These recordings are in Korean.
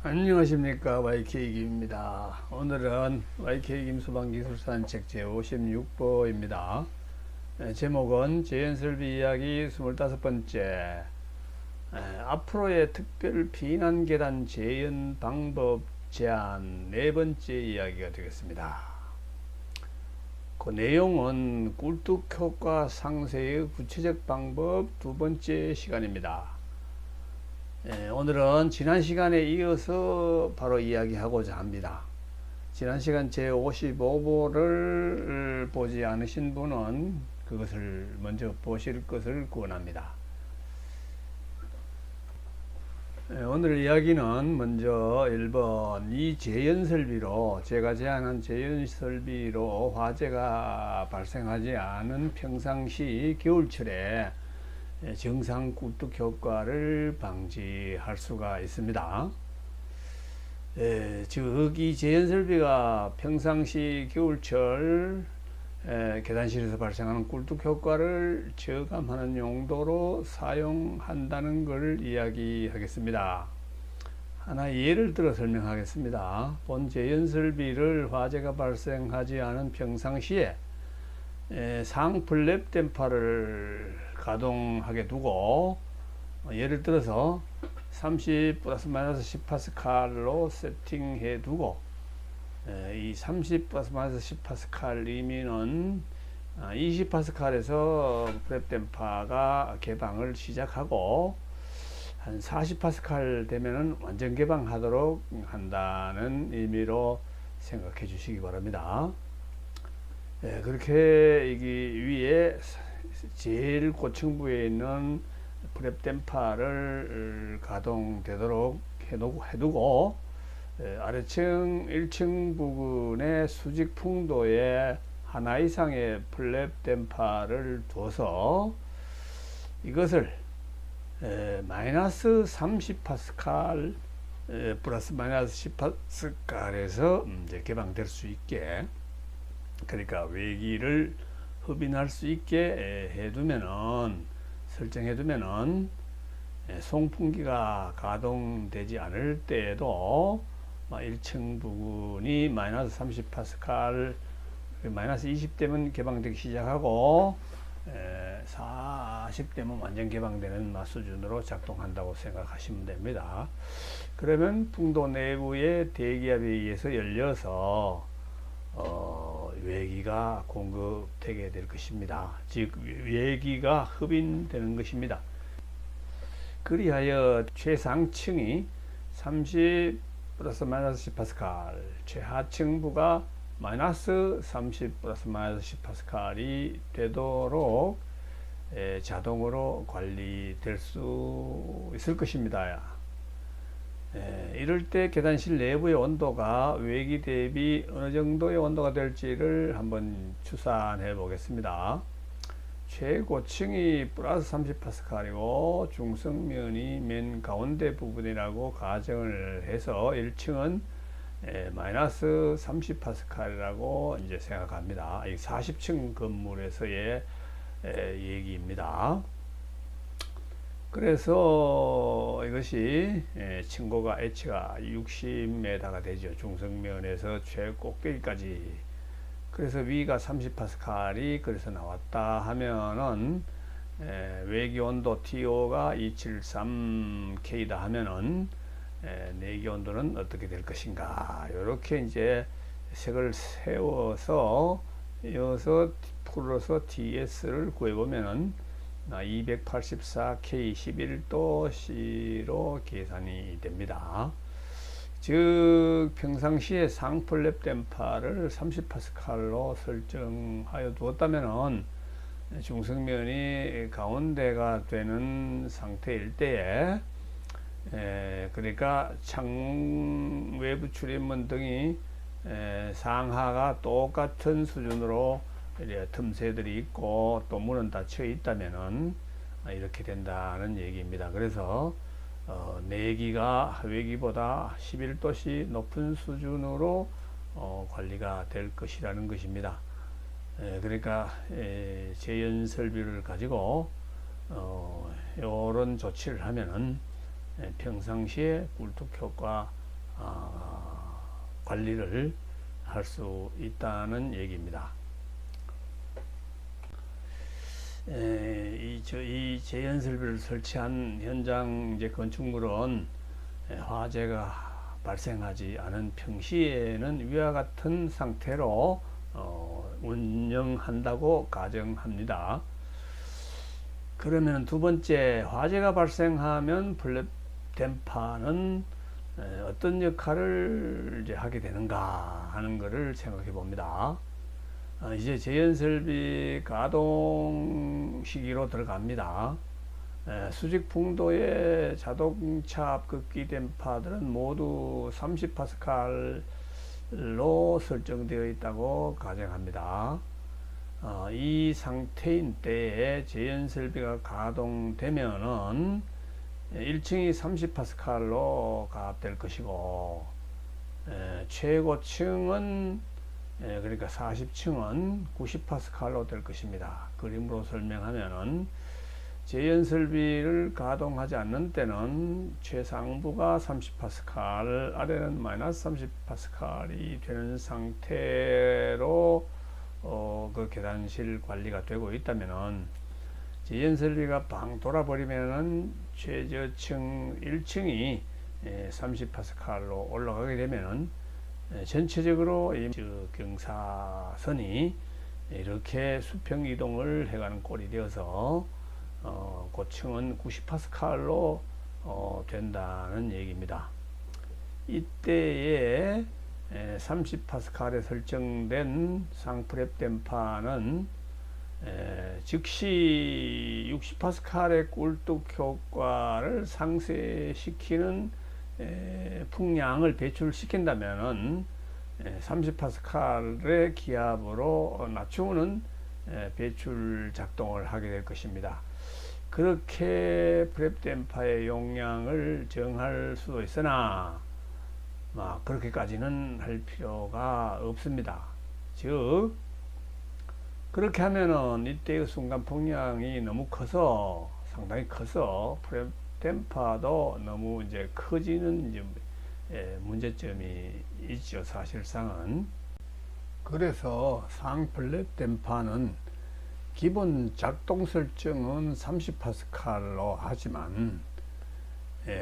안녕하십니까, YK김입니다. 오늘은 YK김 소방기술사책 제56보입니다. 제목은 재연설비 이야기 25번째, 앞으로의 특별 비난계단 재연 방법 제안 4번째 이야기가 되겠습니다. 그 내용은 꿀뚝효과 상쇄의 구체적 방법 2번째 시간입니다. 오늘은 지난 시간에 이어서 바로 이야기하고자 합니다. 지난 시간 제55보를 보지 않으신 분은 그것을 먼저 보실 것을 권합니다. 오늘 이야기는 먼저 1번, 이 재연설비로, 제가 제안한 재연설비로 화재가 발생하지 않은 평상시 겨울철에 정상 꿀뚝 효과를 방지할 수가 있습니다. 즉, 이 재연설비가 평상시 겨울철 계단실에서 발생하는 꿀뚝 효과를 저감하는 용도로 사용한다는 것을 이야기하겠습니다. 하나 예를 들어 설명하겠습니다. 본 재연설비를 화재가 발생하지 않은 평상시에 상플랩 댐퍼를 가동하게 두고, 예를 들어서 30 플러스 마이너스 10파스칼로 세팅해 두고, 이 30 플러스 마이너스 10파스칼이면은 20파스칼에서 플랩 댐퍼가 개방을 시작하고, 한 40파스칼 되면은 완전 개방하도록 한다는 의미로 생각해 주시기 바랍니다. 그렇게 여기 위에 제일 고층부에 있는 프랩 댐퍼를 가동되도록 해두고, 아래층 1층 부근의 수직 풍도에 하나 이상의 플랩 댐퍼를 둬서 이것을 마이너스 30파스칼 플러스 마이너스 10파스칼에서 이제 개방될 수 있게, 그러니까 외기를 흡인할 수 있게 설정해두면은 송풍기가 가동되지 않을 때에도 1층 부근이 마이너스 30파스칼, 마이너스 20대면 개방되기 시작하고 40대면 완전 개방되는 수준으로 작동한다고 생각하시면 됩니다. 그러면 풍도 내부의 대기압에 의해서 열려서 외기가 공급되게 될 것입니다. 즉, 외기가 흡인되는 것입니다. 그리하여 최상층이 30 플러스 마이너스 10파스칼, 최하층부가 마이너스 30 플러스 마이너스 10파스칼이 되도록 자동으로 관리될 수 있을 것입니다. 이럴 때 계단실 내부의 온도가 외기 대비 어느 정도의 온도가 될지를 한번 추산해 보겠습니다. 최고층이 플러스 30파스칼이고 중성면이 맨 가운데 부분이라고 가정을 해서 1층은 마이너스 30파스칼이라고 이제 생각합니다. 이 40층 건물에서의 얘기입니다. 그래서 이것이 층고가 H가 60m가 되죠. 중성면에서 최꼭대기까지. 그래서 위가 30파스칼이 그래서 나왔다 하면은 외기 온도 TO가 273K다 하면은 내기 온도는 어떻게 될 것인가. 이렇게 이제 색을 세워서 풀어서 TS를 구해보면은 284K 11도C로 계산이 됩니다. 즉, 평상시에 상플랩 댐퍼를 30파스칼로 설정하여 두었다면 중성면이 가운데가 되는 상태일 때에, 그러니까 창 외부 출입문 등이 상하가 똑같은 수준으로 틈새들이 있고 또 문은 닫혀 있다면은 이렇게 된다는 얘기입니다. 그래서 내기가 외기보다 11도씨 높은 수준으로 관리가 될 것이라는 것입니다. 그러니까 재연 설비를 가지고 이런 조치를 하면은 평상시에 꿀뚝 효과 관리를 할 수 있다는 얘기입니다. 이 제연설비를 설치한 현장 이제 건축물은 화재가 발생하지 않은 평시에는 위와 같은 상태로 운영한다고 가정합니다. 그러면 두 번째, 화재가 발생하면 플랫 댐퍼는 어떤 역할을 이제 하게 되는가 하는 것을 생각해 봅니다. 이제 제연설비 가동 시기로 들어갑니다. 수직 풍도의 자동차 앞극기 댐퍼들은 모두 30파스칼로 설정되어 있다고 가정합니다. 이 상태인 때에 제연설비가 가동되면은 1층이 30파스칼로 가압될 것이고, 최고층은 그러니까 40층은 90파스칼로 될 것입니다. 그림으로 설명하면은 제연설비를 가동하지 않는 때는 최상부가 30파스칼, 아래는 마이너스 30파스칼이 되는 상태로 그 계단실 관리가 되고 있다면은, 제연설비가 방 돌아버리면은 최저층 1층이 30파스칼로 올라가게 되면은 전체적으로 이 경사선이 이렇게 수평 이동을 해가는 꼴이 되어서 고층은 90파스칼로 된다는 얘기입니다. 이때에 30파스칼에 설정된 상프랩 댐퍼는 즉시 60파스칼의 꿀뚝 효과를 상쇄시키는 풍량을 배출시킨다면은 30파스칼의 기압으로 낮추는 배출 작동을 하게 될 것입니다. 그렇게 프랩 댐퍼의 용량을 정할 수도 있으나 그렇게까지는 할 필요가 없습니다. 즉, 그렇게 하면은 이때의 순간 풍량이 너무 커서, 상당히 커서 프랩 댐퍼도 너무 이제 커지는 이제 문제점이 있죠, 사실상은. 그래서 상플랫 댐퍼는 기본 작동 설정은 30파스칼로 하지만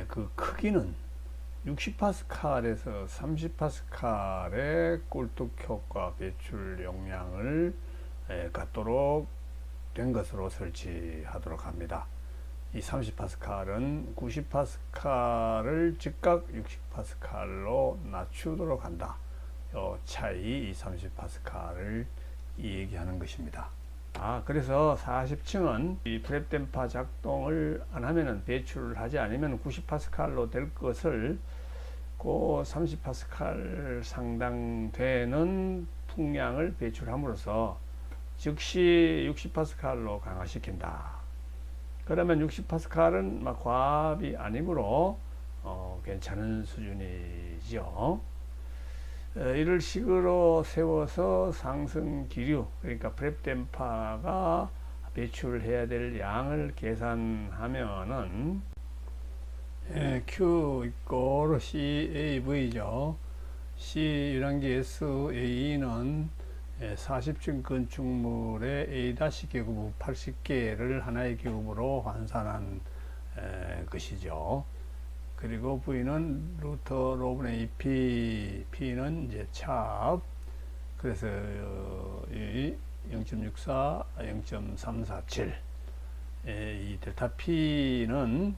그 크기는 60파스칼에서 30파스칼의 꿀뚝 효과 배출 용량을 갖도록 된 것으로 설치하도록 합니다. 이 30파스칼은 90파스칼을 즉각 60파스칼로 낮추도록 한다. 이 차이, 이 30파스칼을 얘기하는 것입니다. 그래서 40층은 이 프랩 댐퍼 작동을 안 하면은, 배출을 하지 않으면 90파스칼로 될 것을 그 30파스칼 상당 되는 풍량을 배출함으로써 즉시 60파스칼로 강화시킨다. 그러면 60파스칼은 과압이 아니므로 괜찮은 수준이죠. 이를 식으로 세워서 상승 기류, 그러니까 프랩 댐퍼가 배출해야 될 양을 계산하면은 Q 있고 CAV죠. C 유랑기 SA는 40층 건축물의 A-계급부 80개를 하나의 계급으로 환산한 것이죠. 그리고 V는 루트 로분의 2P, P는 이제 찹, 그래서 0.64, 0.347, 이 델타 P는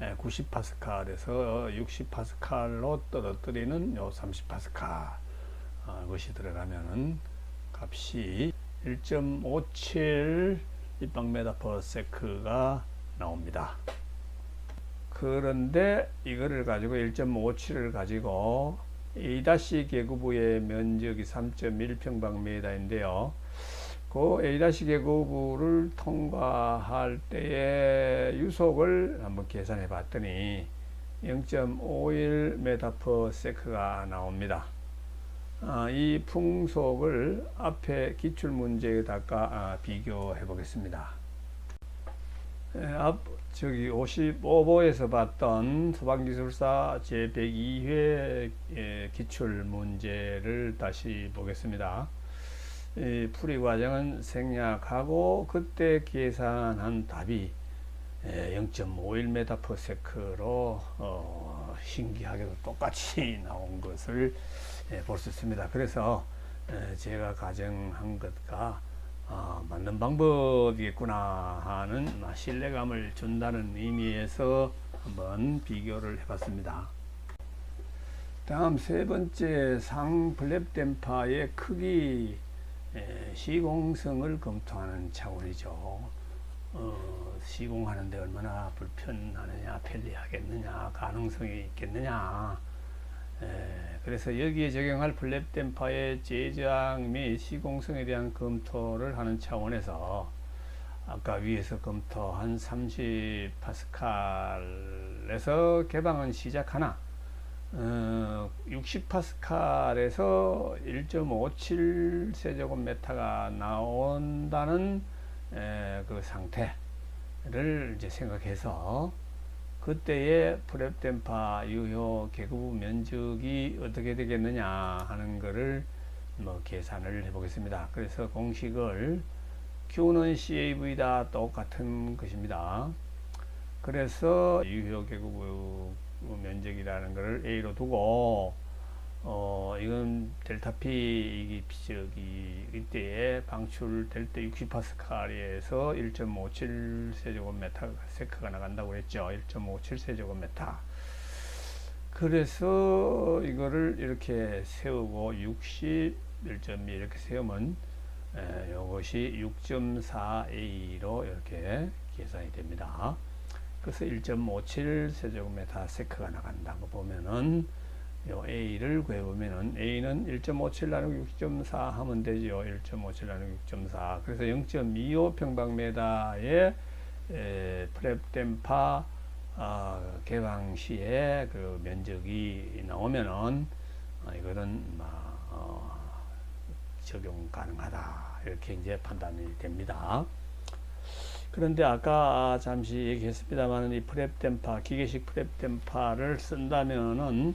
90파스칼에서 60파스칼로 떨어뜨리는 요 30파스칼 것이 들어가면은 값이 1.57 立方메다/세크가 나옵니다. 그런데 이거를 가지고 1.57을 가지고 A-계급부의 면적이 3.1평방미터인데요. 그 A-계급부를 통과할 때의 유속을 한번 계산해 봤더니 0.51 메다/세크가 나옵니다. 이 풍속을 앞에 기출문제에다가 비교해 보겠습니다. 저기 55보에서 봤던 소방기술사 제102회 기출 문제를 다시 보겠습니다. 풀이 과정은 생략하고 그때 계산한 답이 0.51m/s로 신기하게도 똑같이 나온 것을 볼 수 있습니다. 그래서 제가 가정한 것과 맞는 방법이겠구나 하는 신뢰감을 준다는 의미에서 한번 비교를 해봤습니다. 다음 세 번째, 상플랩 댐퍼의 크기 시공성을 검토하는 차원이죠. 시공하는데 얼마나 불편하느냐, 편리하겠느냐, 가능성이 있겠느냐. 그래서 여기에 적용할 플랩 댐퍼의 제작 및 시공성에 대한 검토를 하는 차원에서 아까 위에서 검토한 30파스칼에서 개방은 시작하나 60파스칼에서 1.57 세제곱미터가 나온다는 그 상태를 이제 생각해서 그때의 플랩 댐퍼 유효 계급 면적이 어떻게 되겠느냐 하는 것을 계산을 해 보겠습니다. 그래서 공식을 Q는 CAV다 똑같은 것입니다. 그래서 유효 계급 면적이라는 것을 A로 두고 이건 델타 P 이때에 방출될 때 60파스칼에서 1.57 세제곱미터 세크가 나간다고 했죠. 1.57 세제곱미터. 그래서 이거를 이렇게 세우고 60 1.2 이렇게 세우면 이것이 6.4A로 이렇게 계산이 됩니다. 그래서 1.57 세제곱미터 세크가 나간다고 보면은 요 A를 구해보면은 A는 1.57 나누기 6.4 하면 되죠. 1.57 나누기 6.4. 그래서 0.25 평방미터의 플랩 댐퍼 개방 시에 그 면적이 나오면은 이거는 적용 가능하다. 이렇게 이제 판단이 됩니다. 그런데 아까 잠시 얘기했습니다만 이 플랩 댐퍼, 기계식 플랩 댐퍼를 쓴다면은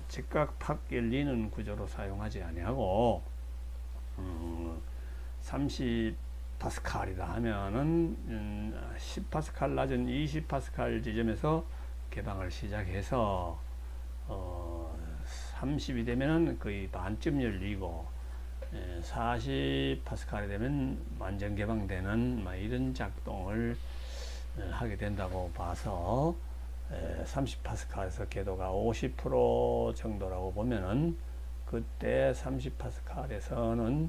즉각 팍 열리는 구조로 사용하지 아니하고 30파스칼이다 하면은 10파스칼 낮은 20파스칼 지점에서 개방을 시작해서 30이 되면은 거의 반쯤 열리고 40파스칼이 되면 완전 개방되는 이런 작동을 하게 된다고 봐서 30파스칼에서 궤도가 50% 정도라고 보면은 그때 30파스칼에서는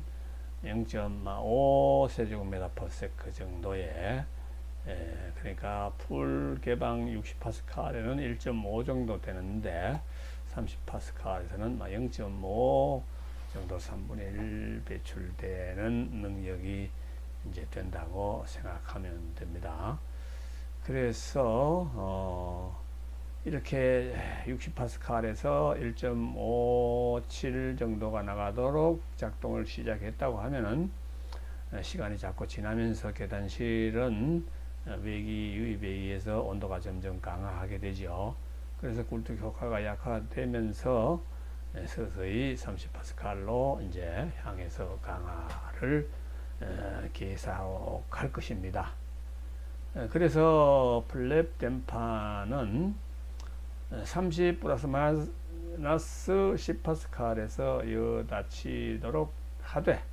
0.5 세제곱미터/s 정도의 그러니까 풀 개방 60파스칼에는 1.5 정도 되는데 30파스칼에서는 0.5 정도 3분의 1 배출되는 능력이 이제 된다고 생각하면 됩니다. 그래서 이렇게 60파스칼에서 1.57 정도가 나가도록 작동을 시작했다고 하면은 시간이 자꾸 지나면서 계단실은 외기 유입에 의해서 온도가 점점 강화하게 되죠. 그래서 굴뚝 효과가 약화되면서 서서히 30파스칼로 이제 향해서 강화를 계속할 것입니다. 그래서 플랩 댐퍼는 30 플러스 마이너스 10파스칼에서 닫히도록 하되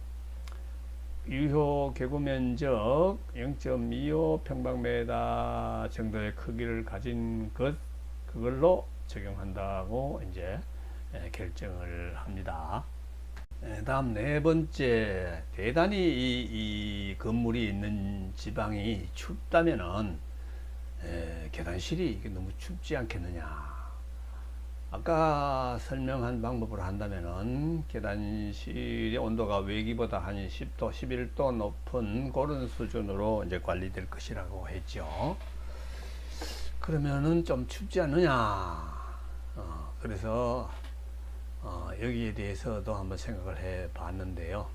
유효 개구 면적 0.25 평방미터 정도의 크기를 가진 그걸로 적용한다고 이제 결정을 합니다. 다음 네 번째, 대단히 이 건물이 있는 지방이 춥다면은 계단실이 너무 춥지 않겠느냐. 아까 설명한 방법으로 한다면은 계단실의 온도가 외기보다 한 10도, 11도 높은 그런 수준으로 이제 관리될 것이라고 했죠. 그러면은 좀 춥지 않느냐. 그래서 여기에 대해서도 한번 생각을 해 봤는데요.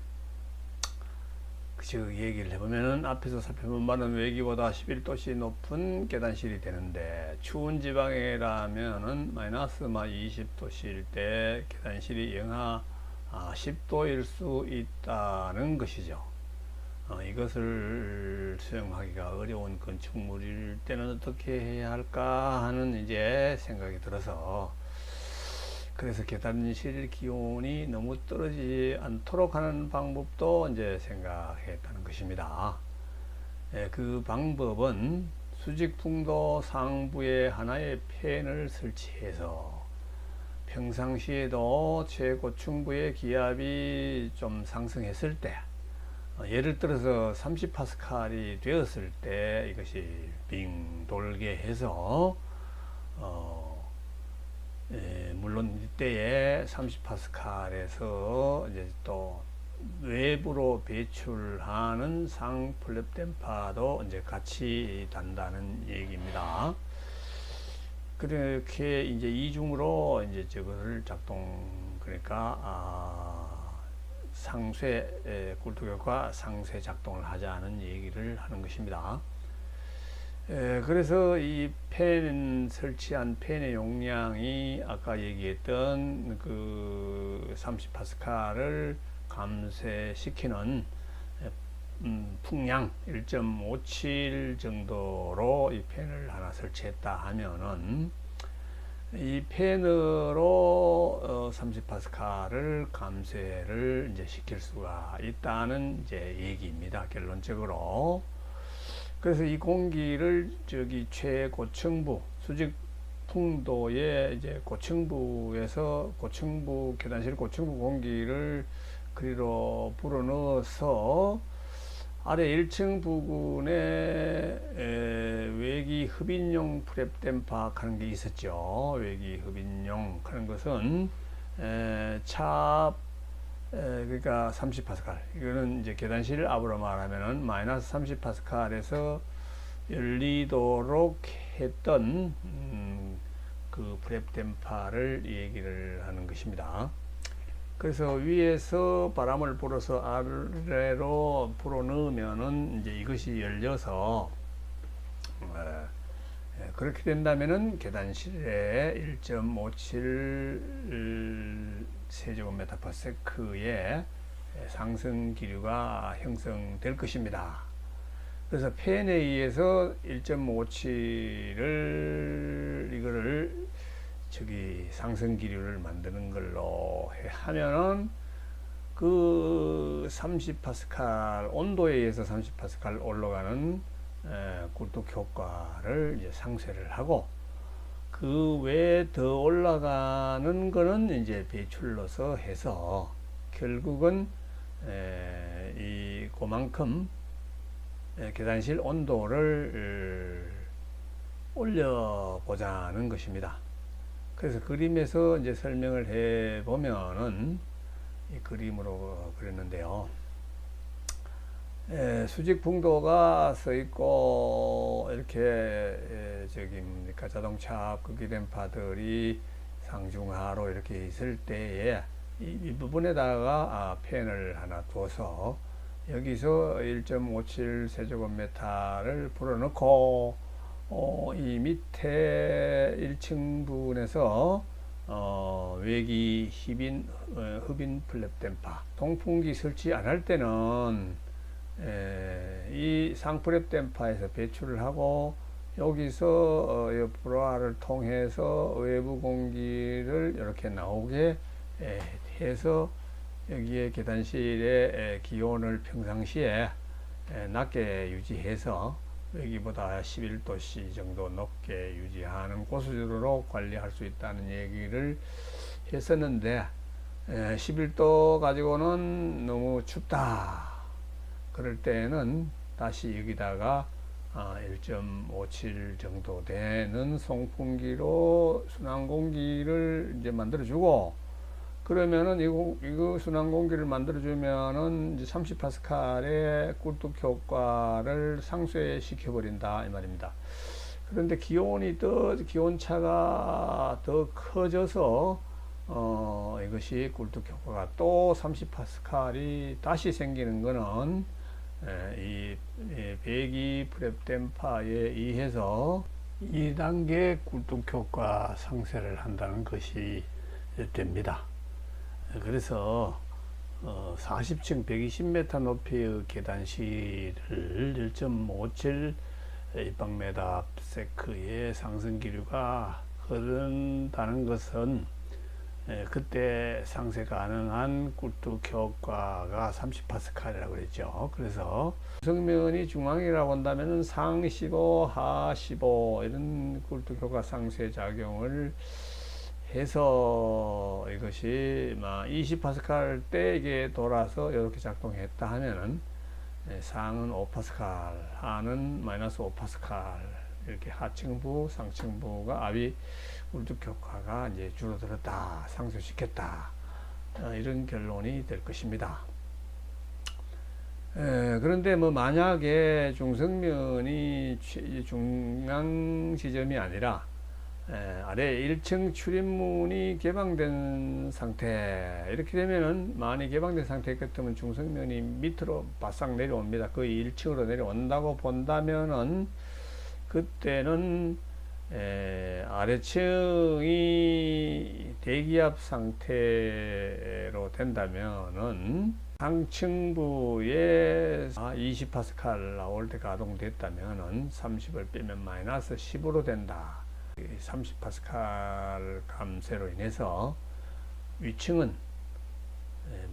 즉 얘기를 해보면은 앞에서 살펴본 바는 외기보다 11도씨 높은 계단실이 되는데 추운 지방이라면은 마이너스 20도씨일 때 계단실이 영하 10도일 수 있다는 것이죠. 이것을 수용하기가 어려운 건축물일 때는 어떻게 해야 할까 하는 이제 생각이 들어서, 그래서 계단실 기온이 너무 떨어지지 않도록 하는 방법도 이제 생각했다는 것입니다. 그 방법은 수직풍도 상부에 하나의 팬을 설치해서 평상시에도 최고층부의 기압이 좀 상승했을 때, 예를 들어서 30파스칼이 되었을 때 이것이 빙 돌게 해서 물론 이때에 30파스칼에서 이제 또 외부로 배출하는 상 플랩 댐파도 이제 같이 단다는 얘기입니다. 그렇게 이제 이중으로 이제 저거를 그러니까 상쇄 꿀뚝역과 상쇄 작동을 하자는 얘기를 하는 것입니다. 그래서 이 팬 설치한 팬의 용량이 아까 얘기했던 그 30파스칼을 감쇄시키는 풍량 1.57 정도로 이 팬을 하나 설치했다 하면은 이 팬으로 30파스칼을 감쇄를 이제 시킬 수가 있다는 이제 얘기입니다. 결론적으로. 그래서 이 공기를 저기 최고층부 수직 풍도의 이제 고층부에서 계단실 고층부 공기를 그리로 불어넣어서 아래 1층 부근에 외기 흡인용 프랩 댐파 하는 게 있었죠. 외기 흡인용 하는 것은 그러니까 30파스칼, 이거는 이제 계단실 압으로 말하면은 마이너스 30파스칼에서 열리도록 했던 그 프랩 댐파를 얘기를 하는 것입니다. 그래서 위에서 바람을 불어서 아래로 불어 넣으면은 이제 이것이 열려서 그렇게 된다면은 계단실에 1.57 세제곱미터/s의 상승 기류가 형성될 것입니다. 그래서 팬에 의해서 1.57을 이거를 상승 기류를 만드는 걸로 하면은 그 30파스칼 온도에 의해서 30파스칼 올라가는 굴뚝 효과를 이제 상쇄를 하고, 그 외에 더 올라가는 거는 이제 배출로서 해서 결국은 그만큼 계단실 온도를 올려보자는 것입니다. 그래서 그림에서 이제 설명을 해 보면은 이 그림으로 그렸는데요. 수직 풍도가 써 있고 이렇게 자동차 앞극기 댐파들이 상중하로 이렇게 있을 때에 이 부분에다가 팬을 하나 두어서 여기서 1.57 세제곱미터를 불어넣고 이 밑에 1층 부분에서 외기 흡인 플랩 댐파 통풍기 설치 안 할 때는 이 상프랩 댐파에서 배출을 하고 여기서 브로아를 통해서 외부 공기를 이렇게 나오게 해서 여기에 계단실의 기온을 평상시에 낮게 유지해서 여기보다 11도씨 정도 높게 유지하는 고수준으로 관리할 수 있다는 얘기를 했었는데 11도 가지고는 너무 춥다. 그럴 때는 다시 여기다가 1.57 정도 되는 송풍기로 순환 공기를 이제 만들어주고, 그러면은 이거 순환 공기를 만들어주면은 이제 30파스칼의 꿀뚝 효과를 상쇄시켜 버린다 이 말입니다. 그런데 기온차가 더 커져서 이것이 꿀뚝 효과가 또 30파스칼이 다시 생기는 거는 이 배기 프랩 댐파에 의해서 2단계 굴뚝 효과 상쇄를 한다는 것이 됩니다. 그래서 40층 120m 높이의 계단실을 1.57 입방메다 세크의 상승 기류가 흐른다는 것은 그때 상쇄 가능한 굴뚝 효과가 30파스칼이라고 그랬죠. 그래서 성면이 중앙이라고 한다면 상 15, 하 15 이런 굴뚝 효과 상쇄 작용을 해서 이것이 20파스칼 때 이게 돌아서 이렇게 작동했다 하면은 상은 5파스칼, 하는 마이너스 5파스칼 이렇게 하층부, 상층부가 압이 굴뚝 효과가 이제 줄어들었다, 상쇄시켰다 이런 결론이 될 것입니다. 그런데 만약에 중성면이 중앙 지점이 아니라 아래 1층 출입문이 개방된 상태 이렇게 되면은 많이 개방된 상태였기 때문에 중성면이 밑으로 바싹 내려옵니다. 거의 1층으로 내려온다고 본다면은 그때는 아래층이 대기압 상태로 된다면은 상층부에 20파스칼 나올 때 가동됐다면은 30을 빼면 마이너스 10으로 된다. 30파스칼 감쇄로 인해서 위층은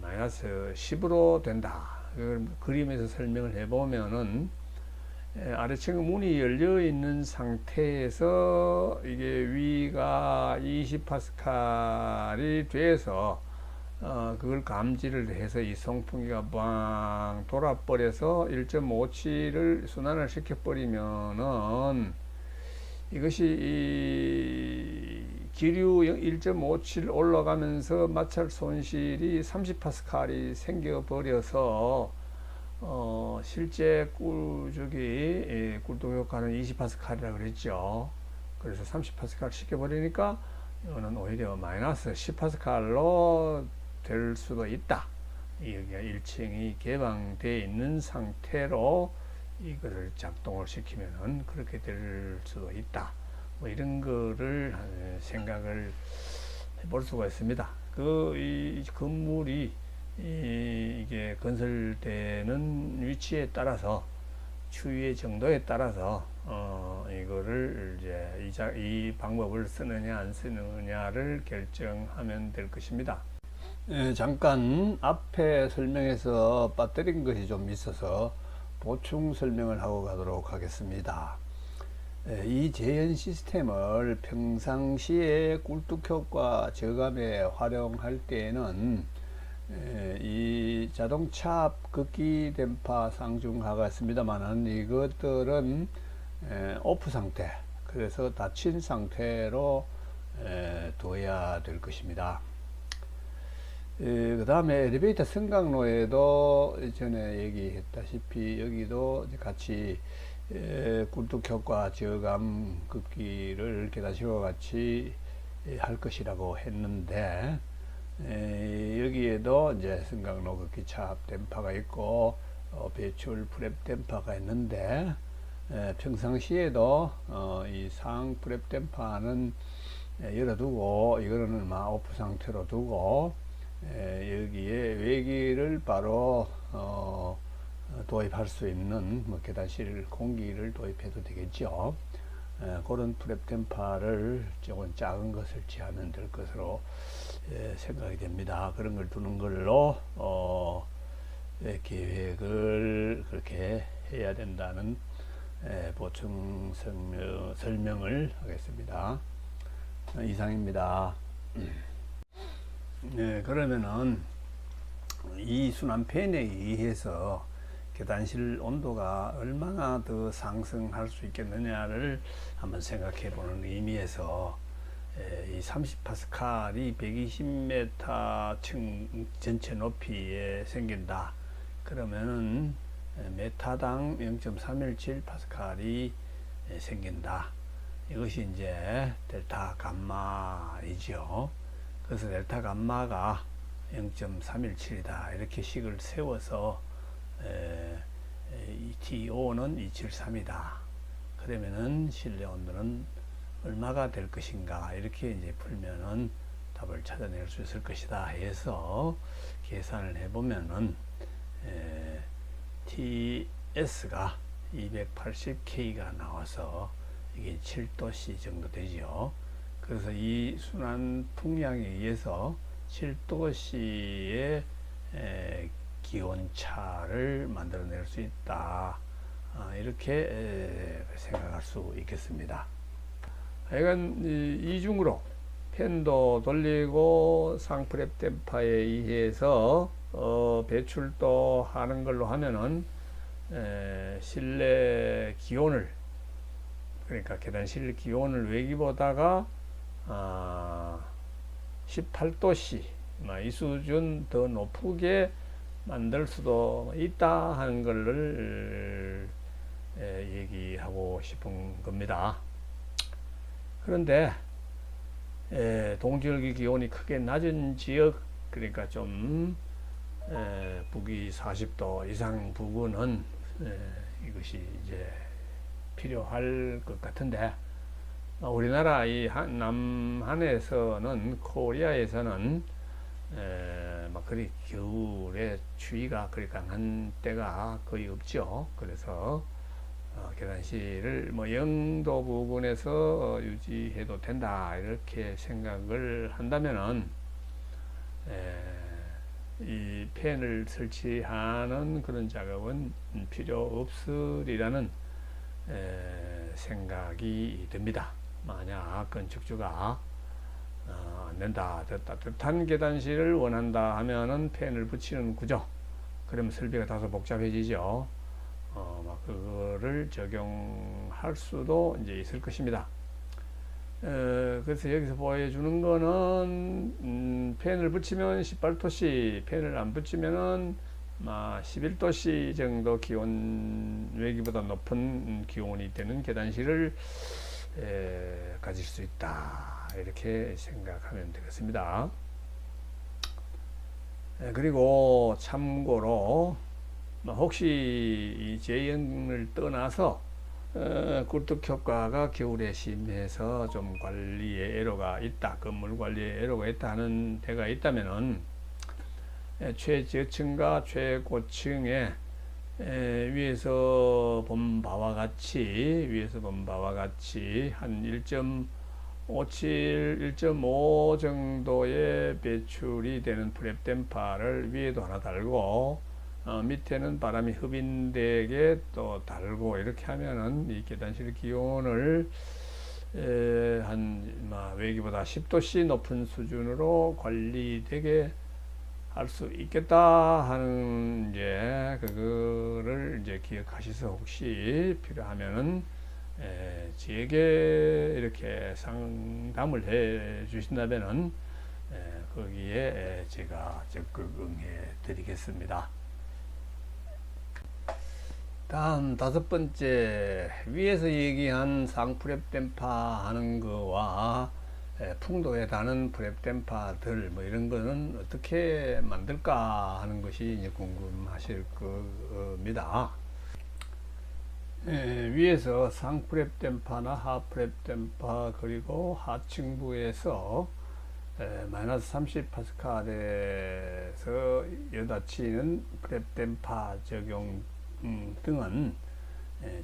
마이너스 10으로 된다. 그림에서 설명을 해보면은 아래층 문이 열려 있는 상태에서 이게 위가 20파스칼이 돼서 그걸 감지를 해서 이 송풍기가 빵 돌아버려서 1.57을 순환을 시켜버리면은 이것이 이 기류 1.57 올라가면서 마찰 손실이 30파스칼이 생겨버려서 실제 굴뚝 효과는 20파스칼이라고 그랬죠. 그래서 30파스칼 시켜버리니까 이거는 오히려 마이너스 10파스칼로 될 수도 있다. 여기가 1층이 개방되어 있는 상태로 이거를 작동을 시키면은 그렇게 될 수도 있다. 이런 거를 생각을 해볼 수가 있습니다. 이 건물이 이게 건설되는 위치에 따라서 추위의 정도에 따라서 이거를 이제 이 방법을 쓰느냐 안 쓰느냐를 결정하면 될 것입니다. 잠깐 앞에 설명에서 빠뜨린 것이 좀 있어서 보충 설명을 하고 가도록 하겠습니다. 이 재현 시스템을 평상시에 굴뚝 효과 저감에 활용할 때에는 이 자동차 극기 댐파 상중하가 있습니다만은 이것들은 오프 상태, 그래서 닫힌 상태로 둬야 될 것입니다. 그 다음에 엘리베이터 승강로에도 전에 얘기했다시피 여기도 같이 굴뚝 효과 저감 극기를 계단식과 같이 할 것이라고 했는데 여기에도 이제 승강로 극기 차압 댐파가 있고 배출 프랩 댐파가 있는데 평상시에도 이 상 프랩 댐파는 열어두고 이거는 오프 상태로 두고 여기에 외기를 바로 도입할 수 있는 계단실 공기를 도입해도 되겠죠. 그런 프랩 댐파를 조금 작은 것 설치하면 될 것으로 생각이 됩니다. 그런 걸 두는 걸로 계획을 그렇게 해야 된다는 보충 설명을 하겠습니다. 이상입니다. 그러면은 이 순환팬에 의해서 계단실 온도가 얼마나 더 상승할 수 있겠느냐를 한번 생각해 보는 의미에서 이 30파스칼이 120m 층 전체 높이에 생긴다. 그러면은 메타당 0.317 파스칼이 생긴다. 이것이 이제 델타 감마이죠. 그래서 델타 감마가 0.317이다. 이렇게 식을 세워서 TO는 273이다. 그러면은 실내 온도는 얼마가 될 것인가, 이렇게 이제 풀면은 답을 찾아낼 수 있을 것이다 해서 계산을 해보면은 TS가 280K가 나와서 이게 7도C 정도 되죠. 그래서 이 순환 풍량에 의해서 7도C의 기온차를 만들어낼 수 있다, 이렇게 생각할 수 있겠습니다. 하여간 이중으로 팬도 돌리고 상프랩 댐퍼에 의해서 배출도 하는 걸로 하면은 실내 기온을, 그러니까 계단실 기온을 외기보다가 18도씨 이 수준 더 높게 만들 수도 있다 하는 것을 얘기하고 싶은 겁니다. 그런데 동지열기 기온이 크게 낮은 지역, 그러니까 좀 북위 40도 이상 부근은 이것이 이제 필요할 것 같은데, 우리나라 이 남한에서는, 코리아에서는 막 그리 겨울에 추위가 그리 강한 때가 거의 없죠. 그래서 계단실을 뭐 영도 부근에서 유지해도 된다, 이렇게 생각을 한다면은 이 팬을 설치하는 그런 작업은 필요 없으리라는 생각이 듭니다. 만약 건축주가 안 된다, 따뜻한 계단실을 원한다 하면은 팬을 붙이는 구조, 그러면 설비가 다소 복잡해지죠. 그거를 적용할 수도 이제 있을 것입니다. 그래서 여기서 보여주는 거는 팬을 붙이면 18도씨, 팬을 안 붙이면은 11도씨 정도 기온, 외기보다 높은 기온이 되는 계단실을 가질 수 있다, 이렇게 생각하면 되겠습니다. 그리고 참고로 혹시 이 제형을 떠나서 꿀뚝 효과가 겨울에 심해서 좀 관리에 애로가 있다, 건물 관리에 애로가 있다 하는 데가 있다면은 최저층과 최고층에 위에서 본 바와 같이 한 1.57, 1.5 정도의 배출이 되는 프랩 댐퍼를 위에도 하나 달고 밑에는 바람이 흡인되게 또 달고, 이렇게 하면은 이 계단실 기온을 한 외기보다 10도씨 높은 수준으로 관리되게 할 수 있겠다 하는 이제 그거를 이제 기억하셔서 혹시 필요하면은 제게 이렇게 상담을 해 주신다면은 거기에 제가 적극 응해 드리겠습니다. 다음 5번째, 위에서 얘기한 상프랩 댐퍼 하는 거와 풍도에 닿는 프랩 댐퍼들 이런 거는 어떻게 만들까 하는 것이 이제 궁금하실 겁니다. 위에서 상프랩 댐퍼나 하프랩 댐퍼, 그리고 하층부에서 마이너스 30파스칼에서 여닫히는 프랩 댐퍼 적용 등은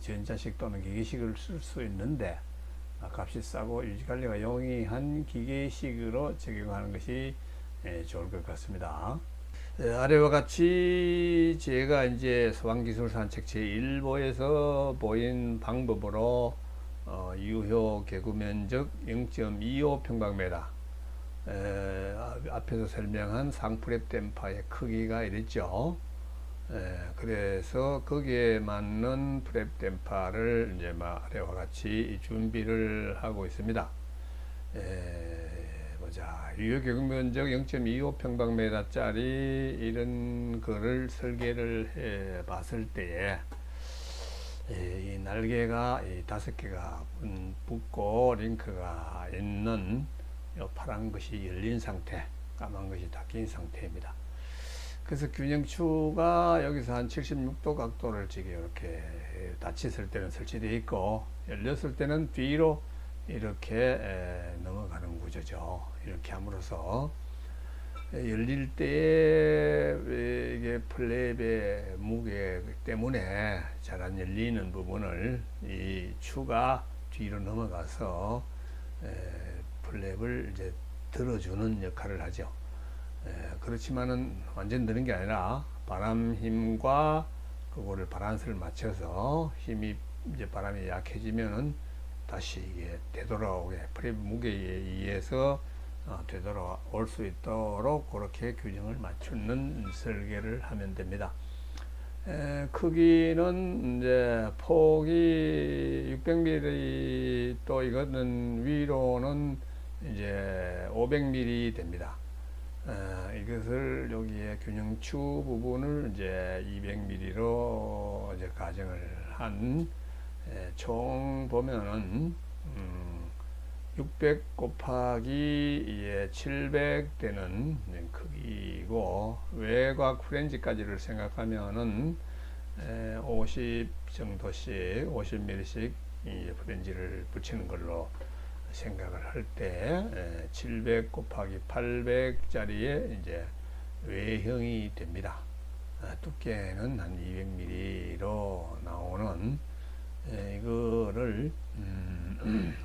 전자식 또는 기계식을 쓸 수 있는데 값이 싸고 유지관리가 용이한 기계식으로 적용하는 것이 좋을 것 같습니다. 아래와 같이 제가 이제 소방기술산책 제1보에서 보인 방법으로 유효 개구면적 0.25평방미터, 앞에서 설명한 상프랩 댐퍼의 크기가 이랬죠. 그래서 거기에 맞는 프랩 댐퍼를 이제 아래와 같이 준비를 하고 있습니다. 보자. 유효 개구면적 0.25평방미터 짜리 이런 거를 설계를 해 봤을 때에 이 날개가 5개가 붙고 링크가 있는 이 파란 것이 열린 상태, 까만 것이 닫힌 상태입니다. 그래서 균형추가 여기서 한 76도 각도를 지금 이렇게 닫혔을 때는 설치되어 있고, 열렸을 때는 뒤로 이렇게 넘어가는 구조죠. 이렇게 함으로써 열릴 때에 이게 플랩의 무게 때문에 잘 안 열리는 부분을 이 추가 뒤로 넘어가서 플랩을 이제 들어주는 역할을 하죠. 그렇지만은 완전 드는 게 아니라 바람 힘과 그거를 바란스를 맞춰서 힘이 이제 바람이 약해지면은 다시 이게 되돌아오게 프랩 무게에 의해서 되돌아올 수 있도록 그렇게 균형을 맞추는 설계를 하면 됩니다. 크기는 이제 폭이 600mm, 또 이거는 위로는 이제 500mm 됩니다. 이것을 여기에 균형추 부분을 이제 200mm로 이제 가정을 한, 총 보면은 600 곱하기 700 되는 크기고, 외곽 프렌즈까지를 생각하면은 50 정도씩 50mm씩 이 프렌즈를 붙이는 걸로 생각을 할 때 700 곱하기 800짜리의 이제 외형이 됩니다. 두께는 한 200mm로 나오는, 이거를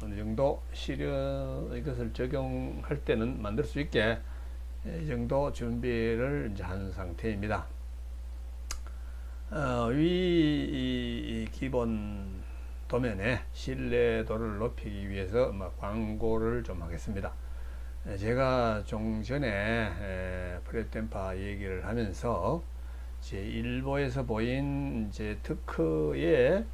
어느 정도 이것을 적용할 때는 만들 수 있게 이 정도 준비를 이제 한 상태입니다. 위 기본 도면에 신뢰도를 높이기 위해서 광고를 좀 하겠습니다. 제가 좀 전에 프랩 댐퍼 얘기를 하면서 제 1보에서 보인 이제 특허의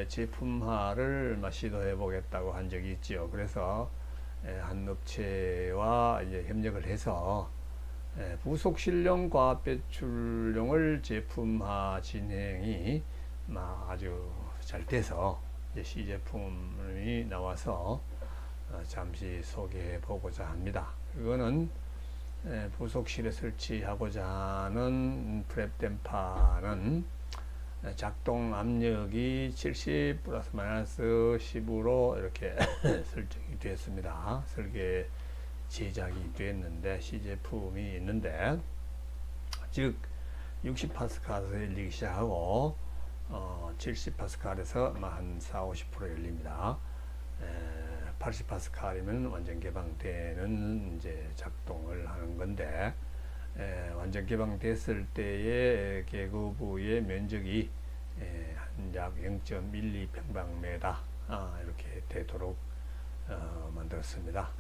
제품화를 시도해 보겠다고 한 적이 있죠. 그래서 한 업체와 이제 협력을 해서 부속실용 과압 배출용을 제품화 진행이 아주 잘 돼서 시제품이 나와서 잠시 소개해 보고자 합니다. 이거는 부속실에 설치하고자 하는 프랩 댐퍼는 작동 압력이 70 플러스 마이너스 10으로 이렇게 설정이 되었습니다. 설계 제작이 됐는데, 시제품이 있는데, 즉 60파스칼에서 열리기 시작하고 70파스칼에서 한 40~50% 열립니다. 80파스칼이면 완전 개방되는 이제 작동을 하는 건데, 완전 개방됐을 때의 계급부의 면적이 약 0.12평방미터 이렇게 되도록 만들었습니다.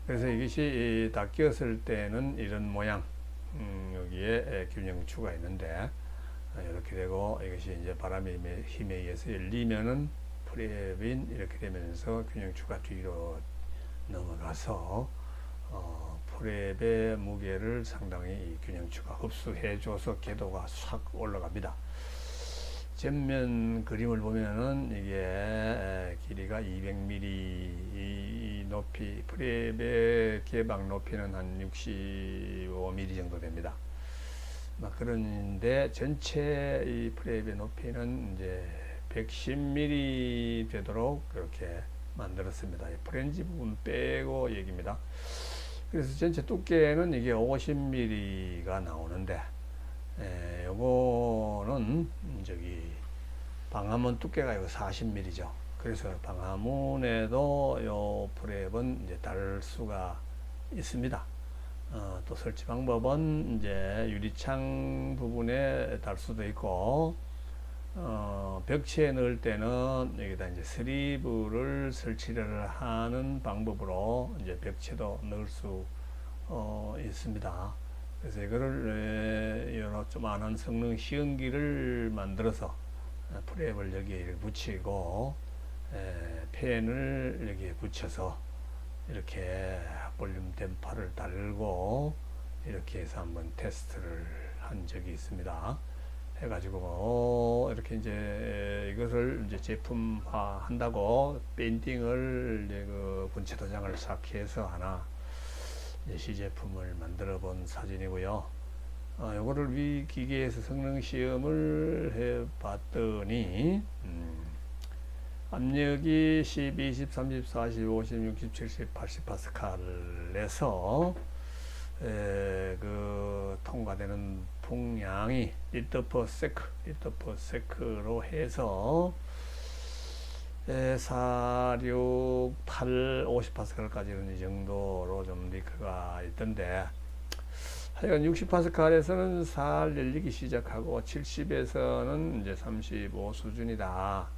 그래서 이것이 다 끼었을 때는 이런 모양, 여기에 균형추가 있는데 이렇게 되고, 이것이 이제 바람의 힘에 의해서 열리면은 프랩인 이렇게 되면서 균형추가 뒤로 넘어가서 프랩의 무게를 상당히 이 균형추가 흡수해줘서 궤도가 싹 올라갑니다. 전면 그림을 보면은 이게 길이가 200mm 높이, 프랩의 개방 높이는 한 65mm 정도 됩니다. 그런데 전체 이 프랩의 높이는 이제 110mm 되도록 그렇게 만들었습니다. 프렌즈 부분 빼고 얘기입니다. 그래서 전체 두께는 이게 50mm가 나오는데, 요거는 저기 방화문 두께가 이거 40mm죠. 그래서 방화문에도 요 프랩은 이제 달 수가 있습니다. 또 설치 방법은 이제 유리창 부분에 달 수도 있고, 벽체에 넣을 때는 여기다 이제 슬리브를 설치를 하는 방법으로 이제 벽체도 넣을 수 있습니다. 그래서 이거를 여러 조그마한 성능 시험기를 만들어서 프랩을 여기에 붙이고 펜을 여기에 붙여서 이렇게 볼륨 댐퍼를 달고 이렇게 해서 한번 테스트를 한 적이 있습니다. 해가지고 이렇게 이제 이것을 이제 제품화 한다고 페인팅을 이제 그 분체 도장을 싹 해서 하나 이제 시제품을 만들어 본 사진이고요. 요거를 위 기계에서 성능 시험을 해봤더니 압력이 10, 20, 30, 40, 50, 60, 70, 80 파스칼에서 그 통과되는 풍량이 리터 퍼 세크로 해서 4, 6, 8, 50 파스칼까지는 이 정도로 좀 리크가 있던데, 하여간 60 파스칼에서는 살 열리기 시작하고 70에서는 이제 35 수준이다.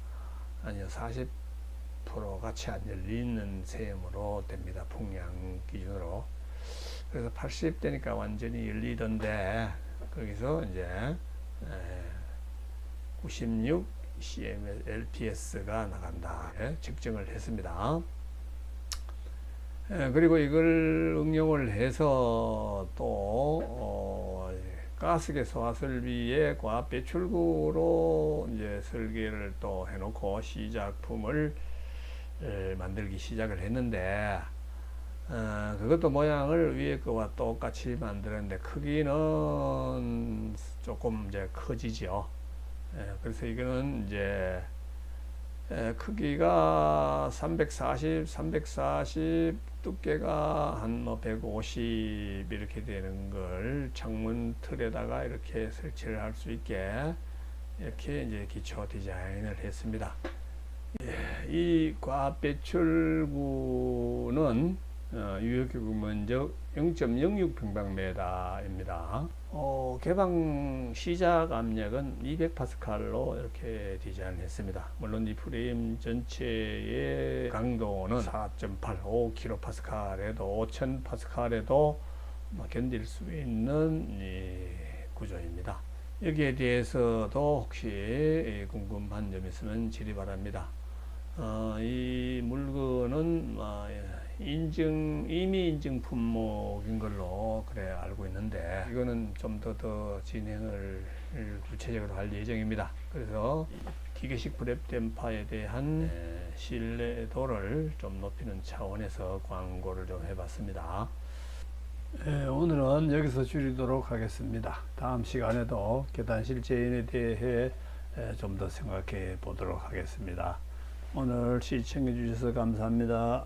아니요, 40%가 채 안 열리는 셈으로 됩니다. 풍량 기준으로. 그래서 80 되니까 완전히 열리던데, 거기서 이제 96 CMLPS가 나간다 측정을 했습니다. 그리고 이걸 응용을 해서 또 가스계수 화설비의 과압 배출구로 이제 설계를 또 해놓고 시작품을 만들기 시작을 했는데, 그것도 모양을 위에 거와 똑같이 만들었는데 크기는 조금 이제 커지죠. 그래서 이거는 이제 크기가 340 두께가 한 뭐 150 이렇게 되는 걸 창문 틀에다가 이렇게 설치를 할 수 있게 이렇게 이제 기초 디자인을 했습니다. 이 과압 배출구는 유효기구 면적 0.06 평방미터입니다. 개방 시작 압력은 200파스칼로 이렇게 디자인했습니다. 물론 이 프레임 전체의 강도는 4.8, 5kPa에도 5000파스칼에도 견딜 수 있는 이 구조입니다. 여기에 대해서도 혹시 궁금한 점 있으면 질의 바랍니다. 이 물건은 이미 인증 품목인 걸로 그래 알고 있는데, 이거는 좀 더 진행을 구체적으로 할 예정입니다. 그래서 기계식 브랩 댐퍼에 대한 신뢰도를 좀 높이는 차원에서 광고를 좀 해봤습니다. 오늘은 여기서 줄이도록 하겠습니다. 다음 시간에도 계단 실제인에 대해 좀 더 생각해 보도록 하겠습니다. 오늘 시청해 주셔서 감사합니다.